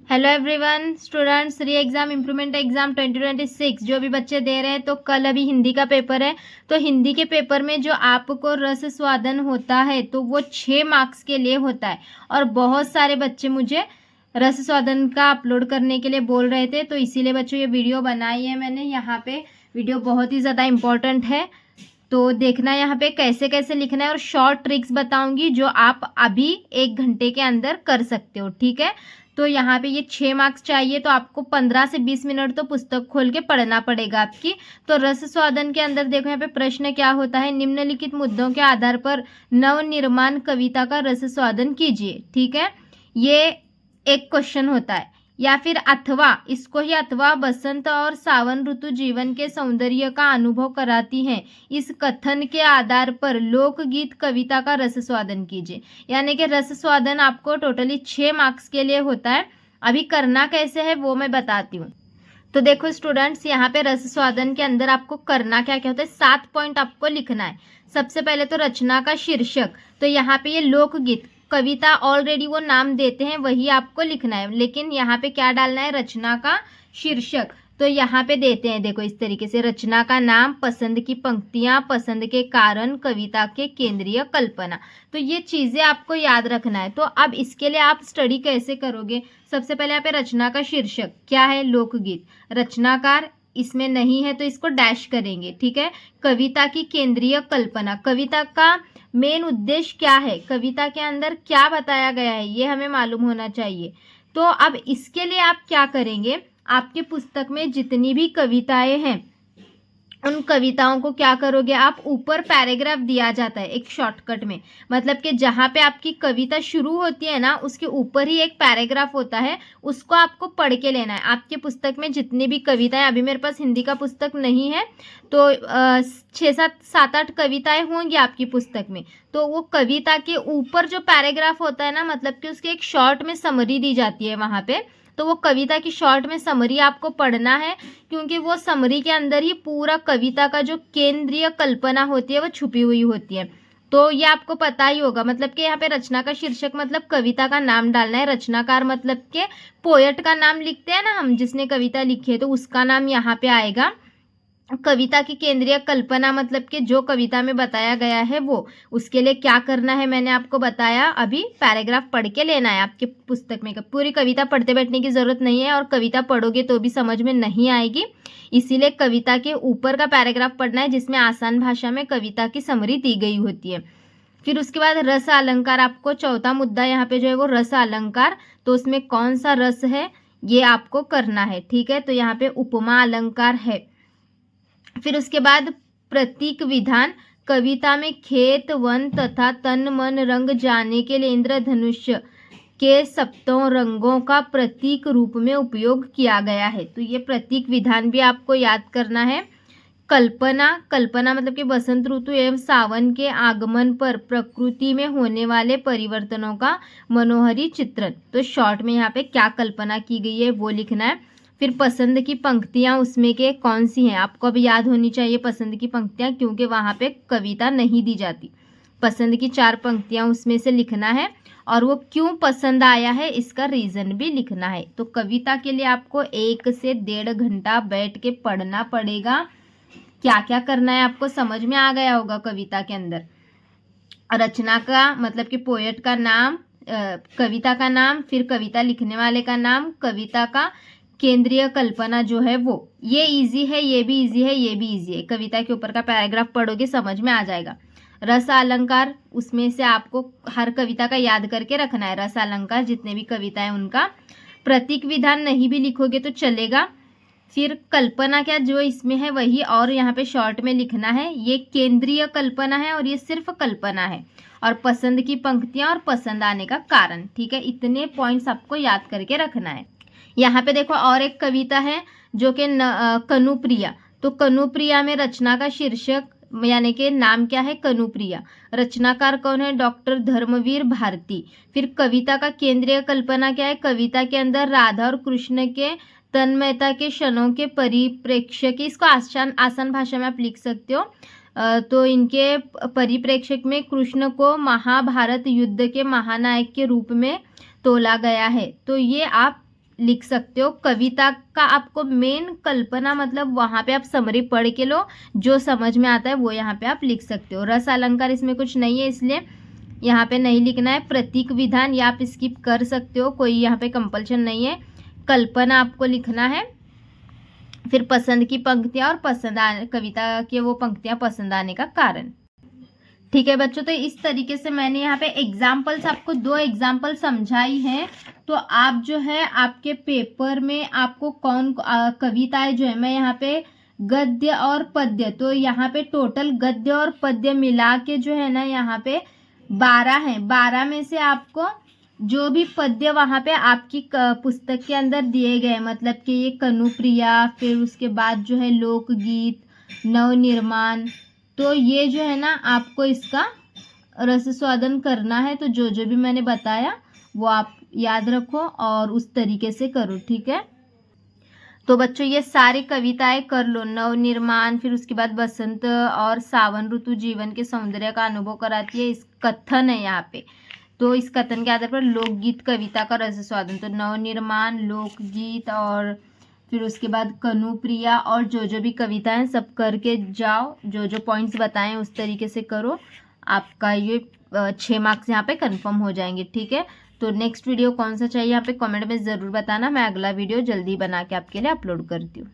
Hello everyone students, री exam improvement exam 2026 जो भी बच्चे दे रहे हैं, तो कल अभी हिंदी का पेपर है। तो हिंदी के पेपर में जो आपको रस स्वादन होता है तो वो 6 मार्क्स के लिए होता है। और बहुत सारे बच्चे मुझे रस स्वादन का अपलोड करने के लिए बोल रहे थे, तो इसीलिए बच्चों ये वीडियो बनाई है मैंने। यहाँ पे वीडियो बहुत ही ज़्यादा इम्पॉर्टेंट है, तो देखना यहाँ पे कैसे कैसे लिखना है और शॉर्ट ट्रिक्स बताऊंगी जो आप अभी 1 घंटे के अंदर कर सकते हो। ठीक है, तो यहाँ पे ये 6 मार्क्स चाहिए, तो आपको 15 से 20 मिनट तो पुस्तक खोल के पढ़ना पड़ेगा आपकी। तो रस स्वादन के अंदर देखो यहाँ पे प्रश्न क्या होता है, निम्नलिखित मुद्दों के आधार पर नवनिर्माण कविता का रस स्वादन कीजिए। ठीक है, ये एक क्वेश्चन होता है। या फिर अथवा, इसको ही अथवा बसंत और सावन ऋतु जीवन के सौंदर्य का अनुभव कराती हैं, इस कथन के आधार पर लोकगीत कविता का रस स्वादन कीजिए। यानी कि रस स्वादन आपको टोटली 6 मार्क्स के लिए होता है। अभी करना कैसे है वो मैं बताती हूँ। तो देखो स्टूडेंट्स, यहाँ पे रस स्वादन के अंदर आपको करना क्या क्या होता है, 7 पॉइंट आपको लिखना है। सबसे पहले तो रचना का शीर्षक, तो यहाँ पे ये लोकगीत कविता ऑलरेडी वो नाम देते हैं वही आपको लिखना है, लेकिन यहाँ पे क्या डालना है, रचना का शीर्षक। तो यहाँ पे देते हैं देखो इस तरीके से, रचना का नाम, पसंद की पंक्तियां, पसंद के कारण, कविता के केंद्रीय कल्पना। तो ये चीजें आपको याद रखना है। तो अब इसके लिए आप स्टडी कैसे करोगे, सबसे पहले यहाँ पे रचना का शीर्षक क्या है, लोकगीत, रचनाकार इसमें नहीं है तो इसको डैश करेंगे। ठीक है, कविता की केंद्रीय कल्पना, कविता का मेन उद्देश्य क्या है, कविता के अंदर क्या बताया गया है, ये हमें मालूम होना चाहिए। तो अब इसके लिए आप क्या करेंगे, आपके पुस्तक में जितनी भी कविताएं हैं उन कविताओं को क्या करोगे आप, ऊपर पैराग्राफ दिया जाता है एक शॉर्टकट में, मतलब कि जहाँ पे आपकी कविता शुरू होती है ना उसके ऊपर ही एक पैराग्राफ होता है, उसको आपको पढ़ के लेना है। आपके पुस्तक में जितनी भी कविताएं, अभी मेरे पास हिंदी का पुस्तक नहीं है तो 6-7-8 कविताएं होंगी आपकी पुस्तक में, तो वो कविता के ऊपर जो पैराग्राफ होता है ना, मतलब कि उसके एक शॉर्ट में समरी दी जाती है वहाँ पे, तो वो कविता की शॉर्ट में समरी आपको पढ़ना है, क्योंकि वो समरी के अंदर ही पूरा कविता का जो केंद्रीय कल्पना होती है वो छुपी हुई होती है। तो ये आपको पता ही होगा, मतलब कि यहाँ पे रचना का शीर्षक मतलब कविता का नाम डालना है, रचनाकार मतलब के पोएट का नाम लिखते हैं ना हम, जिसने कविता लिखी है तो उसका नाम यहाँ पे आएगा। कविता की केंद्रीय कल्पना मतलब कि जो कविता में बताया गया है वो, उसके लिए क्या करना है मैंने आपको बताया, अभी पैराग्राफ पढ़ के लेना है आपके पुस्तक में। पूरी कविता पढ़ते बैठने की जरूरत नहीं है, और कविता पढ़ोगे तो भी समझ में नहीं आएगी, इसीलिए कविता के ऊपर का पैराग्राफ पढ़ना है जिसमें आसान भाषा में कविता की समरी दी गई होती है। फिर उसके बाद रस अलंकार, आपको चौथा मुद्दा यहाँ पे जो है वो रस अलंकार, तो उसमें कौन सा रस है ये आपको करना है। ठीक है, तो यहाँ पे उपमा अलंकार है। फिर उसके बाद प्रतीक विधान, कविता में खेत, वन तथा तन मन रंग जाने के लिए इंद्रधनुष्य के सप्तों रंगों का प्रतीक रूप में उपयोग किया गया है, तो ये प्रतीक विधान भी आपको याद करना है। कल्पना, कल्पना मतलब कि बसंत ऋतु एवं सावन के आगमन पर प्रकृति में होने वाले परिवर्तनों का मनोहरी चित्रण, तो शॉर्ट में यहाँ पे क्या कल्पना की गई है वो लिखना है। फिर पसंद की पंक्तियां, उसमें के कौन सी हैं आपको अब याद होनी चाहिए पसंद की पंक्तियां, क्योंकि वहां पे कविता नहीं दी जाती। पसंद की 4 पंक्तियां उसमें से लिखना है, और वो क्यों पसंद आया है इसका रीजन भी लिखना है। तो कविता के लिए आपको 1 से 1.5 घंटा बैठ के पढ़ना पड़ेगा। क्या क्या करना है आपको समझ में आ गया होगा कविता के अंदर। रचना का मतलब कि पोएट का नाम, कविता का नाम, फिर कविता लिखने वाले का नाम, कविता का केंद्रीय कल्पना जो है वो, ये इजी है, ये भी इजी है, ये भी इजी है। कविता के ऊपर का पैराग्राफ पढ़ोगे समझ में आ जाएगा। रस अलंकार, उसमें से आपको हर कविता का याद करके रखना है, रस अलंकार जितने भी कविता है उनका। प्रतीक विधान नहीं भी लिखोगे तो चलेगा। फिर कल्पना क्या जो इसमें है वही, और यहाँ पे शॉर्ट में लिखना है, ये केंद्रीय कल्पना है और ये सिर्फ कल्पना है। और पसंद की पंक्तियां और पसंद आने का कारण। ठीक है, इतने पॉइंट्स आपको याद करके रखना है। यहाँ पे देखो और एक कविता है जो कि कनुप्रिया, तो कनुप्रिया में रचना का शीर्षक यानी कि नाम क्या है, कनुप्रिया। रचनाकार कौन है, डॉक्टर धर्मवीर भारती। फिर कविता का केंद्रीय कल्पना क्या है, कविता के अंदर राधा और कृष्ण के तन्मयता के क्षणों के परिप्रेक्ष्य की, इसको आसान भाषा में आप लिख सकते हो। तो इनके परिप्रेक्ष्य में कृष्ण को महाभारत युद्ध के महानायक के रूप में तोला गया है, तो ये आप लिख सकते हो। कविता का आपको मेन कल्पना मतलब वहाँ पे आप समरी पढ़ के लो, जो समझ में आता है वो यहाँ पे आप लिख सकते हो। रस अलंकार इसमें कुछ नहीं है इसलिए यहाँ पे नहीं लिखना है। प्रतीक विधान या आप स्किप कर सकते हो, कोई यहाँ पे कंपल्शन नहीं है। कल्पना आपको लिखना है। फिर पसंद की पंक्तियाँ और कविता के वो पंक्तियाँ पसंद आने का कारण। ठीक है बच्चों, तो इस तरीके से मैंने यहाँ पे एग्जाम्पल्स आपको 2 एग्जाम्पल समझाई है। तो आप जो है आपके पेपर में आपको कौन कविताएं जो है, मैं यहाँ पे गद्य और पद्य, तो यहाँ पे टोटल गद्य और पद्य मिला के जो है ना यहाँ पे 12 है। 12 में से आपको जो भी पद्य वहाँ पे आपकी पुस्तक के अंदर दिए गए, मतलब कि ये कनुप्रिया, फिर उसके बाद जो है लोकगीत, नवनिर्माण, तो ये जो है ना आपको इसका रस स्वादन करना है। तो जो जो भी मैंने बताया वो आप याद रखो और उस तरीके से करो। ठीक है, तो बच्चों ये सारी कविताएं कर लो। नवनिर्माण, फिर उसके बाद बसंत और सावन ऋतु जीवन के सौंदर्य का अनुभव कराती है, इस कथन है यहाँ पे। तो इस कथन के आधार पर लोकगीत कविता का रस स्वादन, तो नवनिर्माण, लोकगीत और फिर उसके बाद कनुप्रिया और जो भी कविताएं सब करके जाओ। जो जो पॉइंट्स बताएं उस तरीके से करो, आपका ये 6 मार्क्स यहाँ पे कंफर्म हो जाएंगे। ठीक है, तो नेक्स्ट वीडियो कौन सा चाहिए यहाँ पे कमेंट में ज़रूर बताना। मैं अगला वीडियो जल्दी बना के आपके लिए अपलोड करती हूँ।